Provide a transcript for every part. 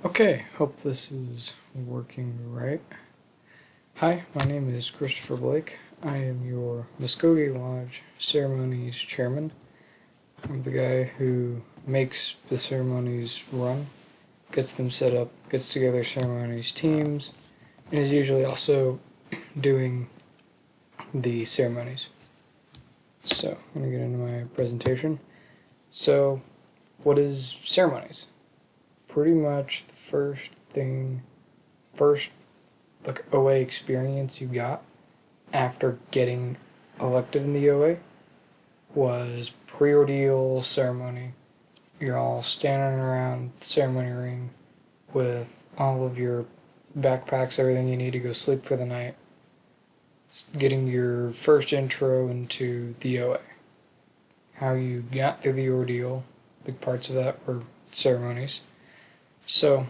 Okay, hope this is working right. Hi, my name is Christopher Blake. I am your Muskogee Lodge Ceremonies Chairman. I'm the guy who makes the ceremonies run, gets them set up, gets together ceremonies teams, and is usually also doing the ceremonies. So, I'm going to get into my presentation. So, what is ceremonies? Pretty much the first like OA experience you got after getting elected in the OA was pre-ordeal ceremony. You're all standing around the ceremony ring with all of your backpacks, everything you need to go sleep for the night, getting your first intro into the OA. How you got through the ordeal, big parts of that were ceremonies. So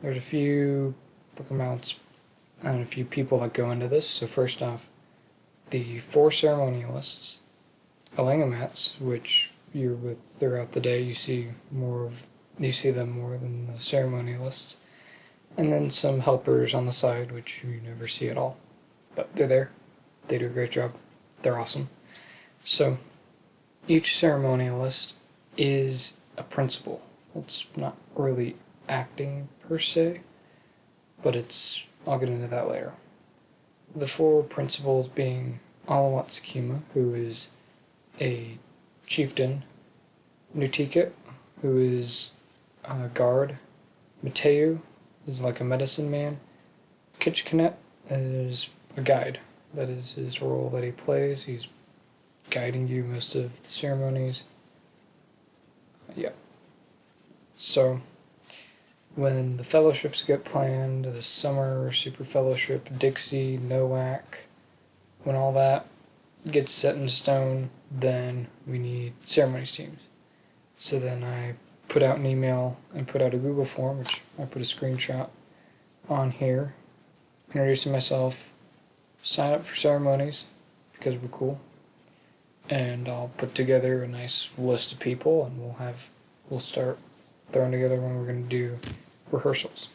there's a few amounts and a few people that go into this. So first off, the 4 ceremonialists, Alangamats, which you're with throughout the day, you see them more than the ceremonialists, and then some helpers on the side, which you never see at all, but they're there. They do a great job. They're awesome. So each ceremonialist is a principal. It's not really acting per se, but I'll get into that later. The 4 principals being Alawatsukima, who is a chieftain, Nutiket, who is a guard, Mateu is like a medicine man, Kitchkanet is a guide. That is his role that he plays. He's guiding you most of the ceremonies. Yeah. So, when the fellowships get planned, the summer super fellowship, Dixie, NOAC, when all that gets set in stone, then we need ceremonies teams. So then I put out an email and put out a Google form, which I put a screenshot on here, introducing myself, sign up for ceremonies because we're cool, and I'll put together a nice list of people, and we'll start throwing together when we're going to do rehearsals.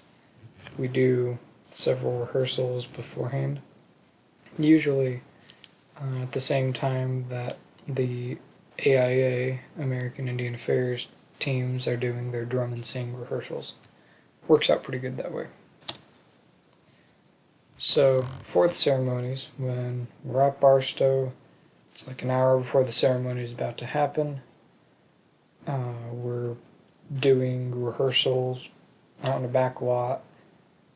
We do several rehearsals beforehand, usually at the same time that the AIA, American Indian Affairs, teams are doing their drum and sing rehearsals. Works out pretty good that way. So, for the ceremonies, when we're at Barstow, it's like an hour before the ceremony is about to happen. We're doing rehearsals out in the back lot,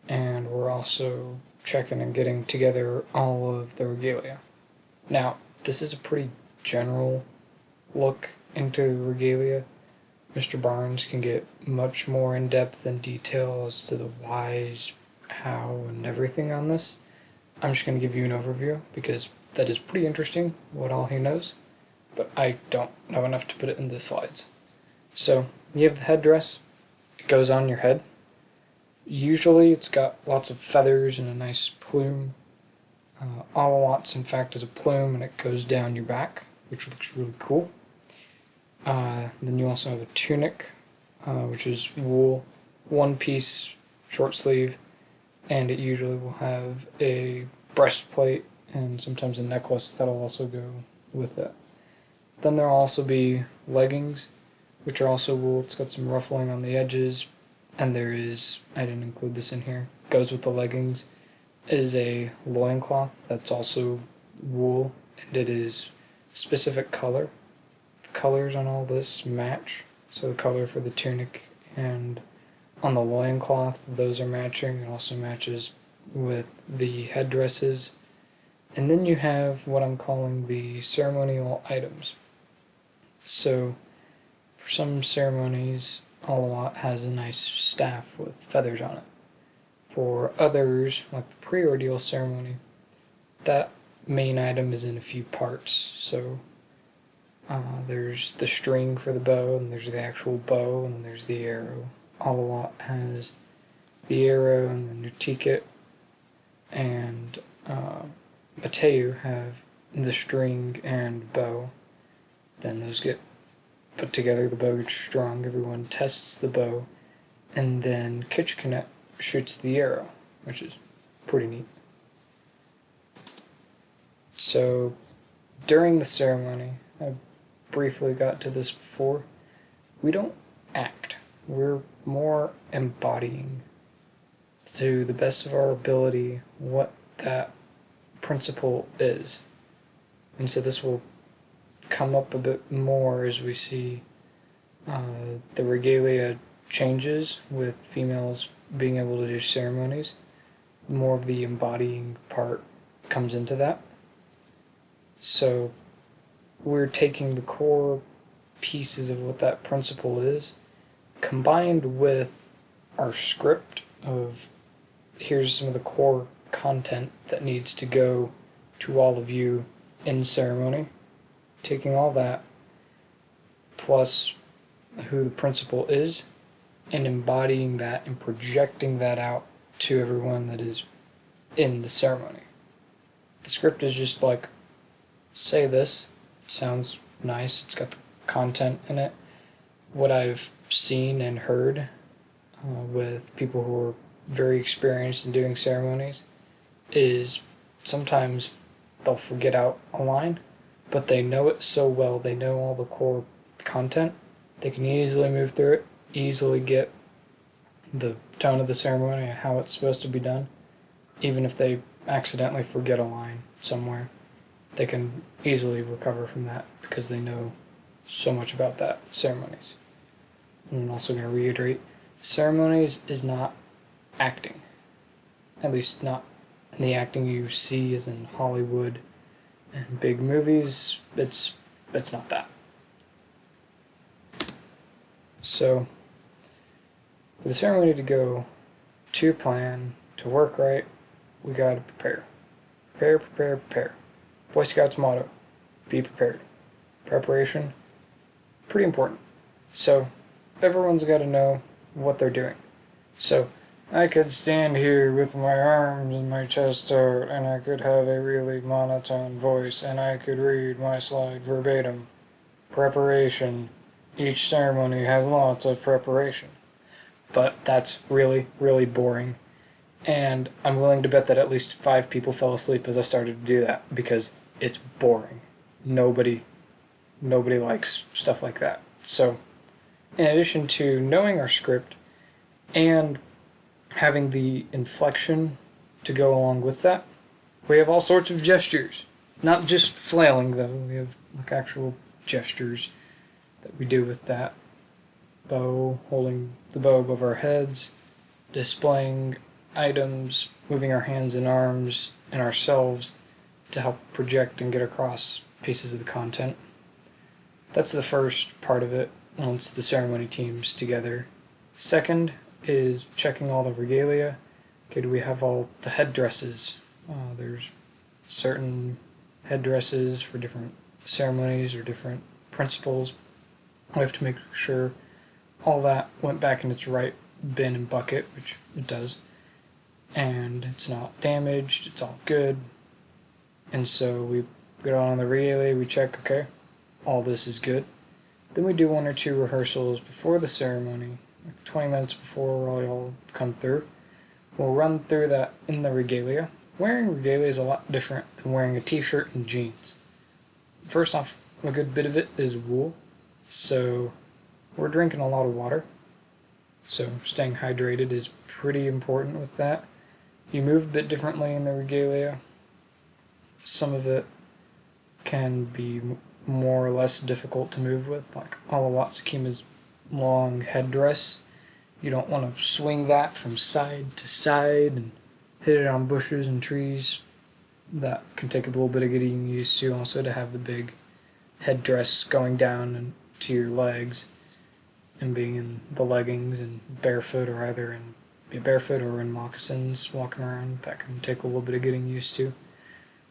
and we're also checking and getting together all of the regalia. Now, this is a pretty general look into the regalia. Mr. Barnes can get much more in depth and detail as to the whys, how, and everything on this. I'm just going to give you an overview because that is pretty interesting what all he knows, but I don't know enough to put it in the slides. So, you have the headdress. It goes on your head. Usually it's got lots of feathers and a nice plume. Alawats, in fact, is a plume and it goes down your back, which looks really cool. Then you also have a tunic, which is wool, one piece, short sleeve, and it usually will have a breastplate and sometimes a necklace that'll also go with it. Then there'll also be leggings, which are also wool. It's got some ruffling on the edges, and there is, I didn't include this in here, goes with the leggings, is a loincloth that's also wool, and it is specific color. The colors on all this match, so the color for the tunic and on the loincloth, those are matching. It also matches with the headdresses. And then you have what I'm calling the ceremonial items. So, for some ceremonies, Alawat has a nice staff with feathers on it. For others, like the pre-ordeal ceremony, that main item is in a few parts. So there's the string for the bow, and there's the actual bow, and then there's the arrow. Alawat has the arrow and the Nutiket, and Mateu have the string and bow. Then those get put together, the bow gets strung, everyone tests the bow, and then Kitchener shoots the arrow, which is pretty neat. So during the ceremony, I briefly got to this before, we don't act. We're more embodying to the best of our ability what that principle is. And so this will come up a bit more as we see the regalia changes with females being able to do ceremonies. More of the embodying part comes into that. So we're taking the core pieces of what that principle is, combined with our script of here's some of the core content that needs to go to all of you in ceremony. Taking all that, plus who the principal is, and embodying that and projecting that out to everyone that is in the ceremony. The script is just like, say this, sounds nice, it's got the content in it. What I've seen and heard with people who are very experienced in doing ceremonies is sometimes they'll forget out a line, but they know it so well, they know all the core content, they can easily move through it, easily get the tone of the ceremony and how it's supposed to be done. Even if they accidentally forget a line somewhere, they can easily recover from that because they know so much about that ceremonies. And I'm also going to reiterate, ceremonies is not acting. At least not in the acting you see as in Hollywood and big movies. It's not that. So for the ceremony to go to plan, to work right, we got to prepare. Prepare, prepare, prepare. Boy Scouts motto, be prepared. Preparation, pretty important. So everyone's got to know what they're doing. So I could stand here with my arms and my chest out, and I could have a really monotone voice, and I could read my slide verbatim. Preparation. Each ceremony has lots of preparation. But that's really, really boring. And I'm willing to bet that at least 5 people fell asleep as I started to do that, because it's boring. Nobody likes stuff like that. So, in addition to knowing our script and having the inflection to go along with that, we have all sorts of gestures. Not just flailing, though. We have like actual gestures that we do with that. Bow, holding the bow above our heads, displaying items, moving our hands and arms and ourselves to help project and get across pieces of the content. That's the first part of it once the ceremony team's together. Second is checking all the regalia. Okay, do we have all the headdresses? There's certain headdresses for different ceremonies or different principles. We have to make sure all that went back in its right bin and bucket, which it does, and it's not damaged, it's all good. And so we go on the regalia, we check, okay, all this is good. Then we do 1 or 2 rehearsals before the ceremony, like 20 minutes before we all come through. We'll run through that in the regalia. Wearing regalia is a lot different than wearing a t-shirt and jeans. First off, a good bit of it is wool, so we're drinking a lot of water. So staying hydrated is pretty important with that. You move a bit differently in the regalia. Some of it can be more or less difficult to move with, like Alawatsukima's long headdress. You don't want to swing that from side to side and hit it on bushes and trees. That can take a little bit of getting used to, also to have the big headdress going down and to your legs and being in the leggings and barefoot, or either in barefoot or in moccasins walking around. That can take a little bit of getting used to.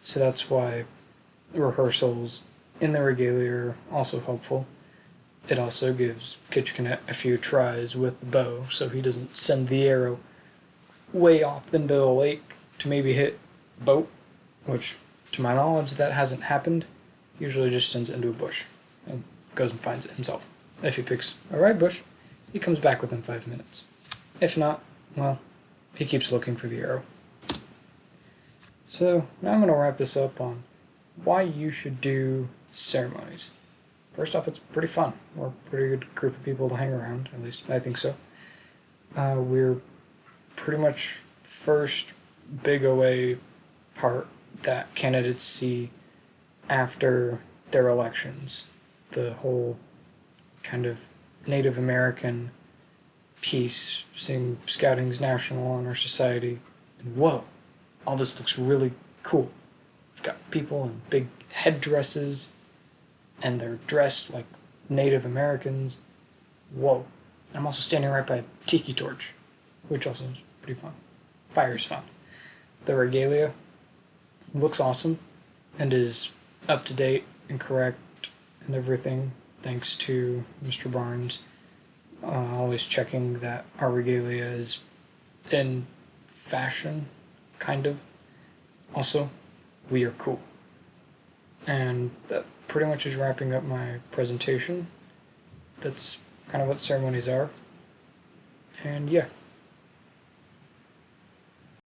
So that's why rehearsals in the regalia are also helpful. It also gives Kitchener a few tries with the bow, so he doesn't send the arrow way off into the lake to maybe hit a boat, which, to my knowledge, that hasn't happened. Usually just sends it into a bush and goes and finds it himself. If he picks a right bush, he comes back within 5 minutes. If not, well, he keeps looking for the arrow. So now I'm going to wrap this up on why you should do ceremonies. First off, it's pretty fun. We're a pretty good group of people to hang around, at least I think so. We're pretty much first big OA part that candidates see after their elections. The whole kind of Native American piece, seeing Scouting's National Honor Society, and whoa, all this looks really cool. We've got people in big headdresses, and they're dressed like Native Americans. Whoa. And I'm also standing right by a tiki torch, which also is pretty fun. Fire's fun. The regalia looks awesome and is up to date and correct and everything, thanks to Mr. Barnes. Always checking that our regalia is in fashion, kind of. Also, we are cool. And that pretty much is wrapping up my presentation. That's kind of what ceremonies are. And yeah.